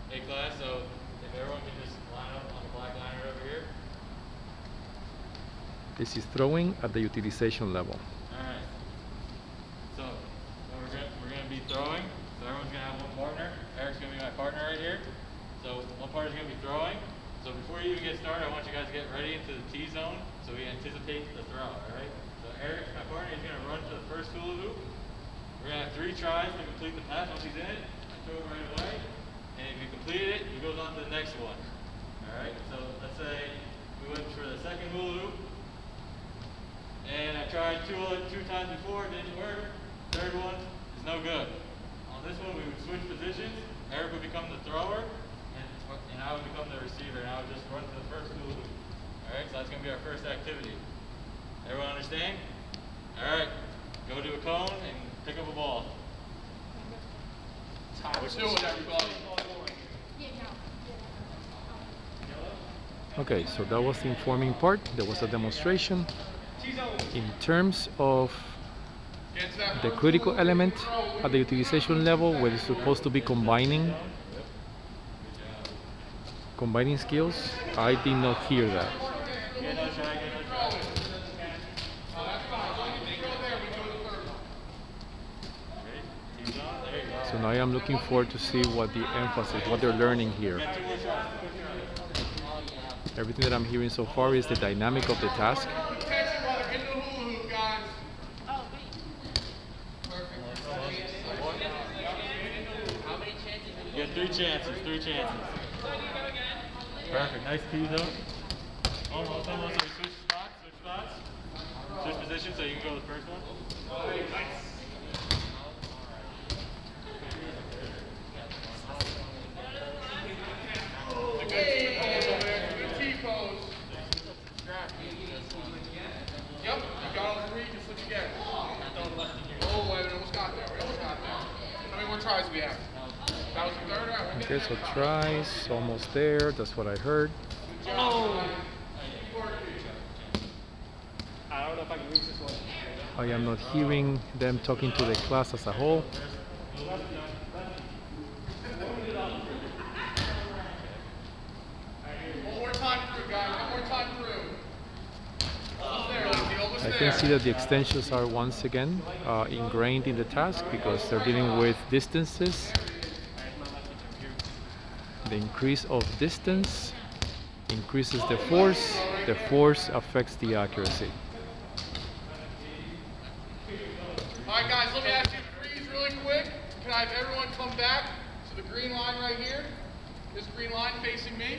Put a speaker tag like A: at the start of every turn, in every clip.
A: Hey class, so if everyone can just line up on the black line right over here.
B: This is throwing at the utilization level.
A: Alright. So we're gonna be throwing. So everyone's gonna have one partner. Eric's gonna be my partner right here. So one partner's gonna be throwing. So before you even get started, I want you guys to get ready into the T zone so we anticipate the throw, alright? So Eric, my partner, is gonna run to the first hula hoop. We're gonna have 3 tries to complete the pass. Once he's in it, I throw it right away. And if you completed it, he goes on to the next one. Alright, so let's say we went for the second hula hoop. And I tried two times before, it didn't work. Third one is no good. On this one, we would switch positions. Eric would become the thrower, and I would become the receiver, and I would just run to the first hula hoop. Alright, so that's going to be our first activity. Everyone understand? Alright, go to a cone and pick up a ball.
C: Let's do it, everybody.
B: Okay, so that was the informing part. There was a demonstration. In terms of the critical element at the utilization level, where it's supposed to be combining skills, I did not hear that. So now I am looking forward to see what the emphasis, what they're learning here. Everything that I'm hearing so far is the dynamic of the task.
A: You got 3 chances, 3 chances. Perfect, nice T zone. Almost, almost. So switch spots. Switch position so you can go to the first one. Nice.
C: Good T-pose. Yep, you got all 3, just switch again. Oh, wait, we almost got there. How many more tries do we have? That was the third round.
B: Okay, so tries, almost there, that's what I heard.
C: Oh!
A: I don't know if I can reach this one.
B: I am not hearing them talking to the class as a whole.
C: One more time through, guys. One more time through. Almost there, Lindsay. Almost
B: I
C: there.
B: can see that the extensions are once again ingrained in the task because they're dealing with distances. The increase of distance increases the force affects the accuracy.
C: Alright guys, let me ask you to freeze really quick. Can I have everyone come back to the green line right here? This green line facing me.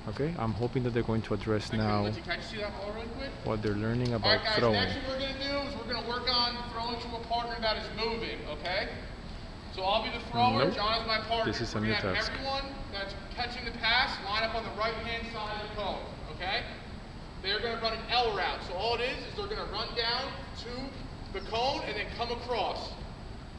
B: Okay, I'm hoping that they're going to address now
C: Lindsay, can I just see that ball really quick?
B: what they're learning about
C: Alright guys,
B: throwing.
C: next what we're going to do is we're going to work on throwing to a partner that is moving, okay? So I'll be the thrower,
B: Nope.
C: John is my partner.
B: This is a
C: We're
B: new
C: gonna have
B: task.
C: everyone that's catching the pass line up on the right-hand side of the cone, okay? They're going to run an L route. So all it is they're going to run down to the cone and then come across.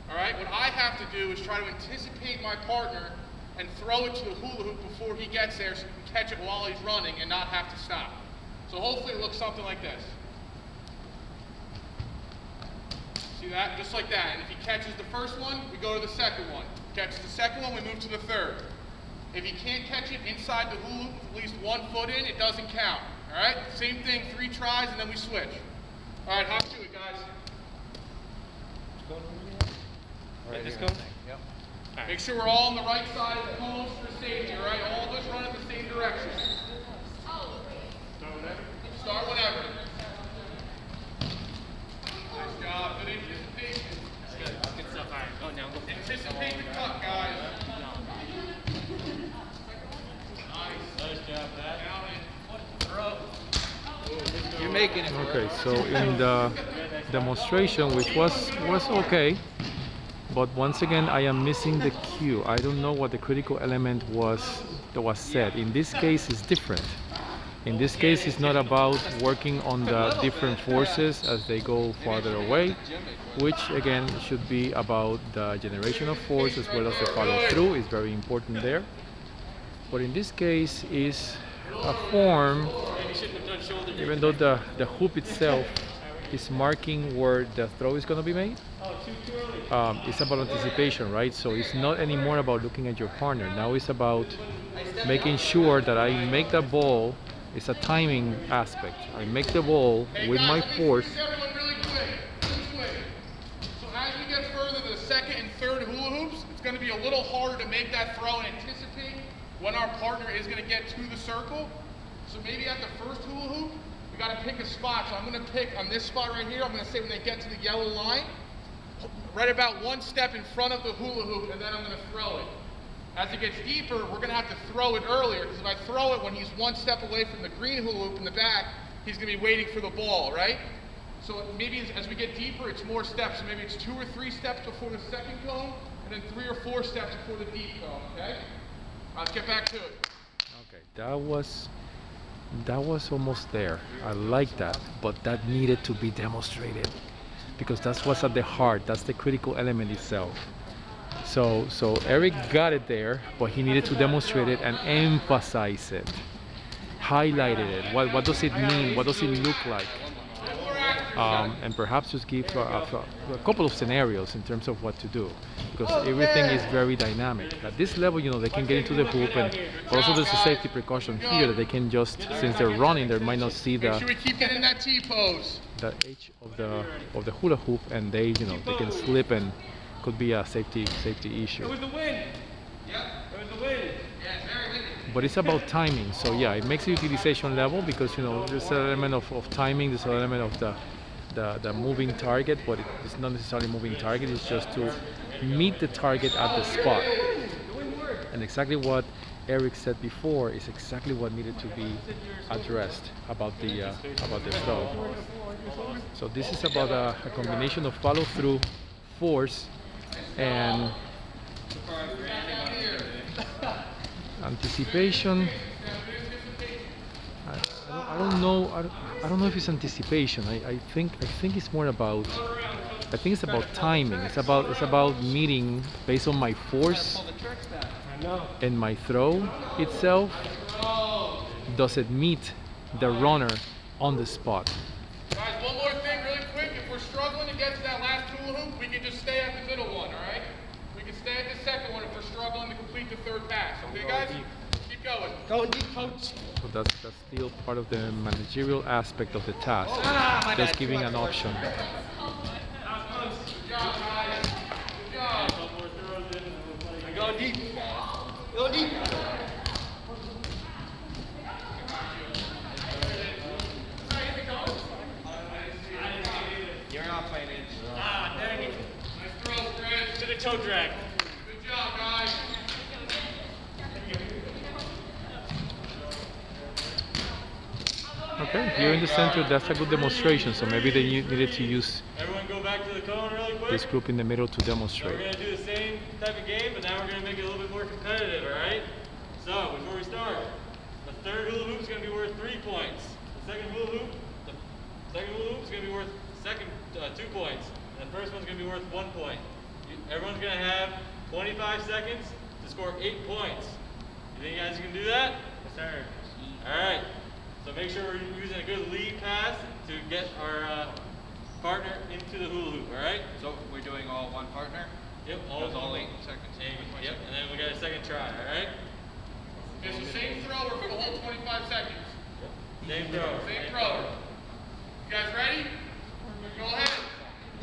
C: All right, what I have to do is try to anticipate my partner and throw it to the hula hoop before he gets there so he can catch it while he's running and not have to stop. So hopefully it looks something like this. See that? Just like that. And if he catches the first one, we go to the second one. Catches the second one, we move to the third. If he can't catch it inside the hula hoop with at least 1 foot in, it doesn't count. All right? Same thing, 3 tries, and then we switch. All right, hop to it, guys.
A: Right, this go?
C: Make sure we're all on the right side of the cones for safety, all right? All of us run in the same direction. Start whenever. Nice job. Good anticipation.
A: Good stuff. All right, go now. Go.
C: Anticipate the cut, guys.
A: Nice job, Pat.
D: You're making it.
B: Okay, so in the demonstration, which was okay, but once again I am missing the cue. I don't know what the critical element was that was said. In this case, it's different. In this case, it's not about working on the different forces as they go farther away, which again should be about the generation of force as well as the follow through is very important there. But in this case is a form, even though the hoop itself is marking where the throw is going to be made. It's about anticipation, right? So it's not anymore about looking at your partner. Now it's about making sure that I make the ball. It's a timing aspect. I make the ball
C: Hey
B: with
C: guys,
B: my
C: let me
B: force.
C: focus everyone really quick. Really quick. So as we get further to the second and third hula hoops, it's going to be a little harder to make that throw and anticipate when our partner is going to get to the circle. So maybe at the first hula hoop, we got to pick a spot. So I'm going to pick on this spot right here. I'm going to say when they get to the yellow line, right about one step in front of the hula hoop, and then I'm going to throw it. As it gets deeper, we're going to have to throw it earlier, because if I throw it when he's one step away from the green hula hoop in the back, he's going to be waiting for the ball, right? So maybe as we get deeper, it's more steps. So maybe it's 2 or 3 steps before the second cone, and then 3 or 4 steps before the deep cone, okay? Let's get back to it.
B: Okay, that was almost there. I like that, but that needed to be demonstrated because that's what's at the heart. That's the critical element itself. So Eric got it there, but he needed to demonstrate it and emphasize it, highlighted it. What does it mean? What does it look like? And perhaps just give a couple of scenarios in terms of what to do, because everything is very dynamic. At this level, you know, they can get into the hoop, but also there's a safety precaution here that they can just, since they're running, they might not see
C: Make sure we keep getting that T pose.
B: the edge of the hula hoop, and they can slip and could be a safety issue.
A: It was the wind. Yeah. It was the wind.
C: Yeah, it's very windy.
B: But it's about timing, so yeah, it makes a utilization level because there's an element of timing, there's an element of the moving target, but it's not necessarily moving target, it's just to meet the target at the spot. And exactly what Eric said before is exactly what needed to be addressed about the throw. So this is about a combination of follow through, force, and anticipation. I don't know. I don't know if it's anticipation. I think it's more about. I think it's about timing. It's about meeting based on my force and my throw itself. Does it meet the runner on the spot?
C: Guys, one more thing really quick. If we're struggling to get to that last hula hoop, we can just stay at the middle one, all right? We can stay at the second one if we're struggling to complete the third pass. Okay, guys? Keep going.
D: Going deep, coach.
B: So that's still part of the managerial aspect of the task. Just giving an option.
C: Good job, guys. Good job.
D: Going deep. Going deep. You're not playing it.
C: Dang it. Nice throw, Chris.
A: To the toe drag.
C: Good job, guys.
B: Okay, here in the center, that's a good demonstration. So maybe they needed to use
A: Everyone go back to the cone really quick.
B: this group in the middle to
A: So we're
B: demonstrate.
A: going to do the same type of game, but now we're going to make it a little bit more competitive, alright? So, before we start, the third hula hoop is going to be worth 3 points. The second hula hoop is going to be worth 2 points. And the first one's going to be worth 1 point. Everyone's going to have 25 seconds to score 8 points. You think you guys can do that? Yes, sir. Alright. So make sure we're using a good lead pass to get our partner into the hula hoop, alright?
D: So we're doing all one partner?
A: Yep,
D: That's all
A: one.
D: 8 seconds.
A: Yep, and then we got a second try, alright?
C: It's the same thrower for the whole 25 seconds.
A: Same throw.
C: Same thrower. You guys ready? Go ahead.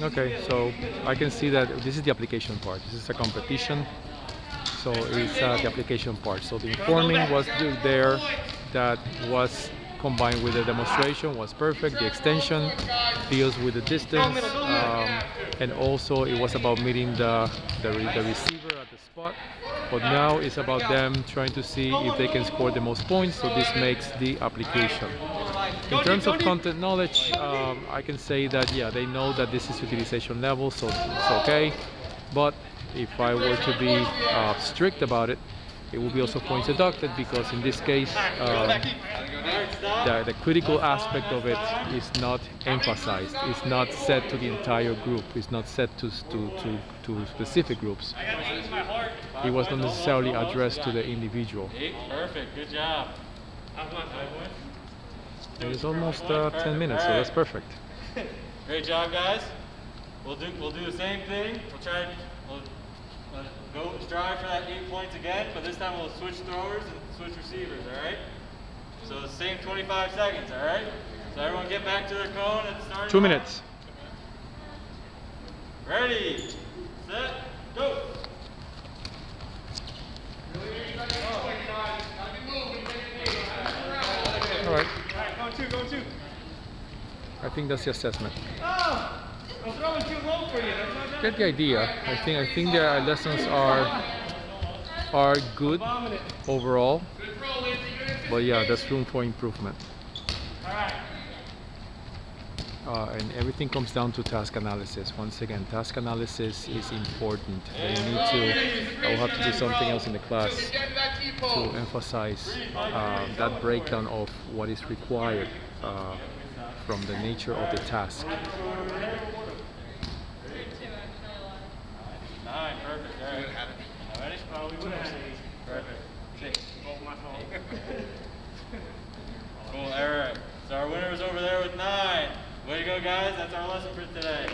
B: Okay, so I can see that this is the application part. This is a competition, so it's the application part. So the informing was there, that was combined with the demonstration was perfect. The extension deals with the distance, and also it was about meeting the receiver at the spot. But now it's about them trying to see if they can score the most points. So this makes the application. In terms of content knowledge, I can say that yeah, they know that this is utilization level, so it's okay. But if I were to be strict about it, it will be also points deducted, because in this case the critical aspect of it is not emphasized. It's not set to the entire group. It's not set to specific groups. It was not necessarily addressed to the individual.
A: 8, perfect, good job.
B: It is almost 10 minutes, so that's perfect.
A: Great job, guys. We'll do the same thing. We'll go strive for that 8 points again, but this time we'll switch throwers and switch receivers, all right? So the same 25 seconds, all right? So everyone get back to their cone at the starting
B: 2
A: line.
B: minutes.
A: Ready, set, go.
B: All right.
D: Go two.
B: I think that's the assessment.
D: Oh! I'm throwing too low for you. That's not
B: Get the idea. I think their lessons are good overall, but yeah, there's room for improvement. And everything comes down to task analysis. Once again, task analysis is important. I will have to do something else in the class to emphasize that breakdown of what is required from the nature of the task.
A: 9, perfect, all right. Ready? Perfect. 6. Cool, all right. So our winner was over there with 9. Way to go, guys. That's our lesson for today.